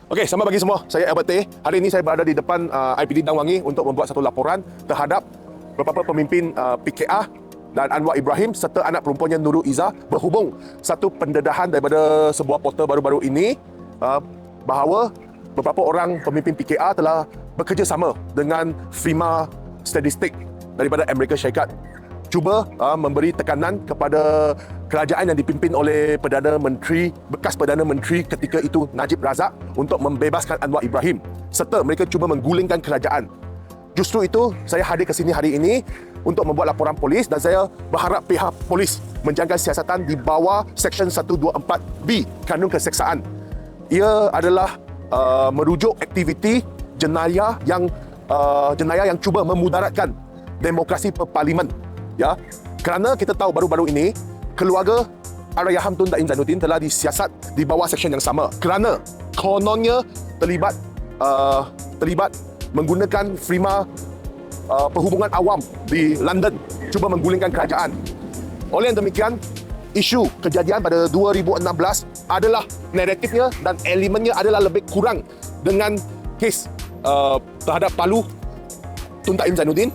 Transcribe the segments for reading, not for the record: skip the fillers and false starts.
Okey, selamat pagi semua. Saya Albert Teh. Hari ini saya berada di depan IPD Dang Wangi untuk membuat satu laporan terhadap beberapa pemimpin PKR dan Anwar Ibrahim serta anak perempuannya Nurul Izzah berhubung satu pendedahan daripada sebuah portal baru-baru ini bahawa beberapa orang pemimpin PKR telah bekerjasama dengan firma statistik daripada Amerika Syarikat cuba memberi tekanan kepada kerajaan yang dipimpin oleh bekas Perdana Menteri ketika itu Najib Razak untuk membebaskan Anwar Ibrahim serta mereka cuba menggulingkan kerajaan. Justru itu saya hadir ke sini hari ini untuk membuat laporan polis dan saya berharap pihak polis menjalankan siasatan di bawah Seksyen 124B Kanun Keseksaan. Ia adalah merujuk aktiviti jenayah yang cuba memudaratkan demokrasi berparlimen. Ya, kerana kita tahu baru-baru ini keluarga Allahyarham Tun Daim Zainuddin telah disiasat di bawah seksyen yang sama kerana kononnya terlibat menggunakan firma perhubungan awam di London cuba menggulingkan kerajaan. Oleh yang demikian, isu kejadian pada 2016 adalah naratifnya dan elemennya adalah lebih kurang dengan kes terhadap Palu Tun Daim Zainuddin.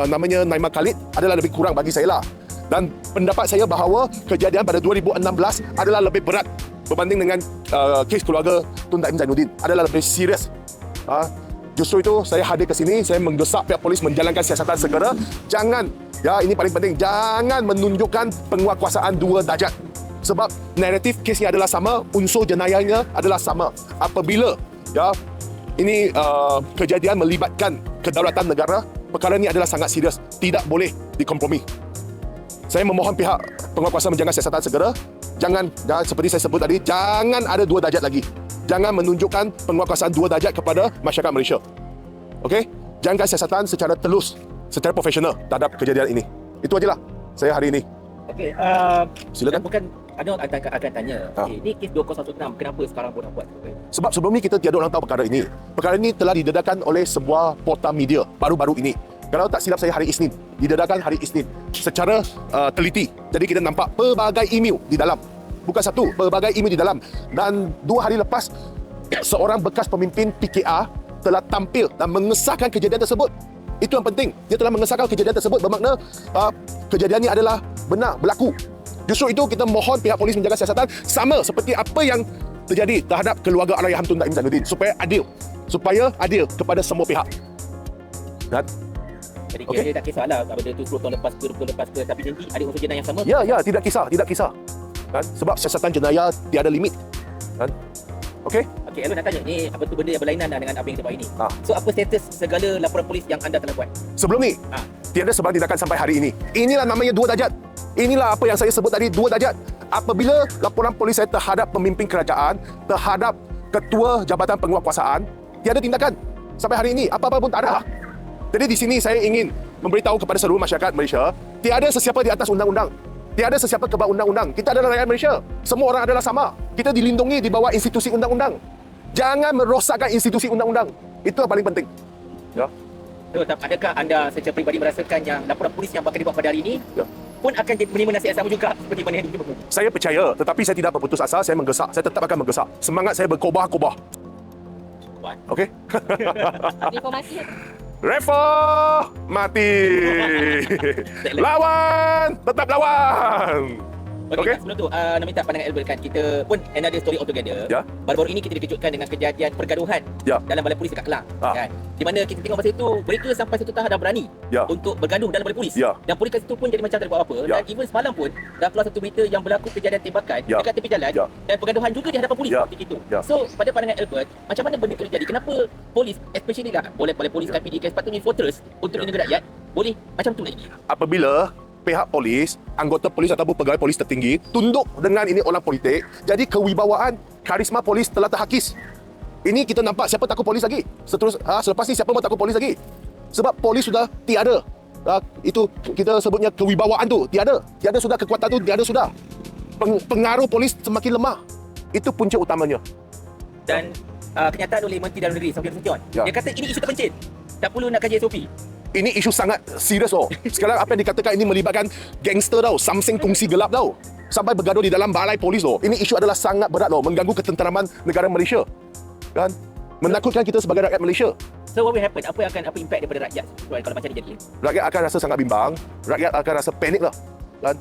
Namanya Naimah Khalid adalah lebih kurang bagi saya lah. Dan pendapat saya bahawa kejadian pada 2016 adalah lebih berat berbanding dengan kes keluarga Tun Daim Zainuddin, adalah lebih serius. Justru itu saya hadir ke sini, saya mengdesak pihak polis menjalankan siasatan segera. Jangan, ya ini paling penting, jangan menunjukkan penguatkuasaan dua darjat. Sebab naratif kesnya adalah sama, unsur jenayahnya adalah sama. Apabila ini kejadian melibatkan kedaulatan negara, perkara ini adalah sangat serius, tidak boleh dikompromi. Saya memohon pihak penguatkuasa menjaga siasatan segera. Jangan seperti saya sebut tadi, jangan ada dua darjat lagi. Jangan menunjukkan penguatkuasaan dua darjat kepada masyarakat Malaysia. Okey? Jalankan siasatan secara telus, secara profesional terhadap kejadian ini. Itu ajalah saya hari ini. Okey, silakan. Bukan ada orang akan tanya, ini kes 206 kenapa sekarang pun nak buat? Sebab sebelum ni kita tiada orang tahu perkara ini. Perkara ini telah didedahkan oleh sebuah portal media baru-baru ini. Kalau tak silap saya hari Isnin, didedahkan hari Isnin secara teliti. Jadi kita nampak pelbagai email di dalam. Bukan satu, pelbagai email di dalam. Dan 2 hari lepas, seorang bekas pemimpin PKR telah tampil dan mengesahkan kejadian tersebut. Itu yang penting. Dia telah mengesahkan kejadian tersebut bermakna kejadian ini adalah benar berlaku. Justru itu kita mohon pihak polis menjaga siasatan sama seperti apa yang terjadi terhadap keluarga Allahyarham Tun Daim Zainuddin supaya adil kepada semua pihak. Dan jadi dia tak kisahlah benda tu 10 tahun lepas ke 20 tahun lepas ke, tapi nanti ada unsur jenayah yang sama. Ya, tidak kisah. Kan? Sebab siasatan jenayah tiada limit. Kan? Okey, Elon nak tanya ni apa tu benda yang berlainan dengan apa yang kita buat ini. So apa status segala laporan polis yang anda telah buat? Sebelum ni, tiada sebarang tindakan sampai hari ini. Inilah namanya dua darjat. Inilah apa yang saya sebut tadi, dua darjat. Apabila laporan polis saya terhadap pemimpin kerajaan, terhadap ketua Jabatan Penguatkuasaan, tiada tindakan sampai hari ini. Apa-apa pun tak ada. Jadi di sini saya ingin memberitahu kepada seluruh masyarakat Malaysia, tiada sesiapa di atas undang-undang. Tiada sesiapa ke bawah undang-undang. Kita adalah rakyat Malaysia. Semua orang adalah sama. Kita dilindungi di bawah institusi undang-undang. Jangan merosakkan institusi undang-undang. Itu yang paling penting. Ya. So, adakah anda secara peribadi merasakan yang laporan polis yang bakal dibuat pada hari ini pun akan menerima nasihat yang sama juga seperti mana yang dibuat? Saya percaya, tetapi saya tidak berputus asa. Saya menggesak. Saya tetap akan menggesak. Semangat saya berkobah-kobah. Okey? Informasi. Refa mati. Lawan, tetap lawan. Okey. Sebelum tu nak minta pandangan Albert kan, kita pun another story altogether. Baru-baru ini kita dikejutkan dengan kejadian pergaduhan dalam balai polis dekat Kelang kan. Di mana kita tengok masa itu mereka sampai satu tahap dah berani untuk bergaduh dalam balai polis. Dan polis kat situ pun jadi macam tak ada buat apa. Dan even semalam pun dah keluar satu berita yang berlaku kejadian tembakan dekat tepi jalan dan pergaduhan juga di hadapan polis seperti itu. So pada pandangan Albert, macam mana benda itu terjadi? Kenapa polis especially lah boleh polis KPD kan sepatutnya fortress untuk negara rakyat boleh macam tu lagi? Apabila pihak polis, anggota polis ataupun pegawai polis tertinggi tunduk dengan ini orang politik, jadi kewibawaan, karisma polis telah terhakis. Ini kita nampak siapa takut polis lagi. Selepas ni siapa mau takut polis lagi? Sebab polis sudah tiada. Itu kita sebutnya kewibawaan tu tiada sudah, kekuatan tu tiada sudah. Pengaruh polis semakin lemah. Itu punca utamanya. Dan kenyataan oleh Menteri Dalam Negeri Safrul Nasution, dia kata ini isu terpencil, tak perlu nak kaji SOP. Ini isu sangat serius tau. Sekarang apa yang dikatakan ini melibatkan gangster tau, samseng kongsi gelap tau. Sampai bergaduh di dalam balai polis tau. Ini isu adalah sangat berat tau, mengganggu ketenteraman negara Malaysia. Kan? Menakutkan kita sebagai rakyat Malaysia. So what will happen? Apa impact daripada rakyat kalau macam ni jadi? Rakyat akan rasa sangat bimbang, rakyat akan rasa panik lah. Kan?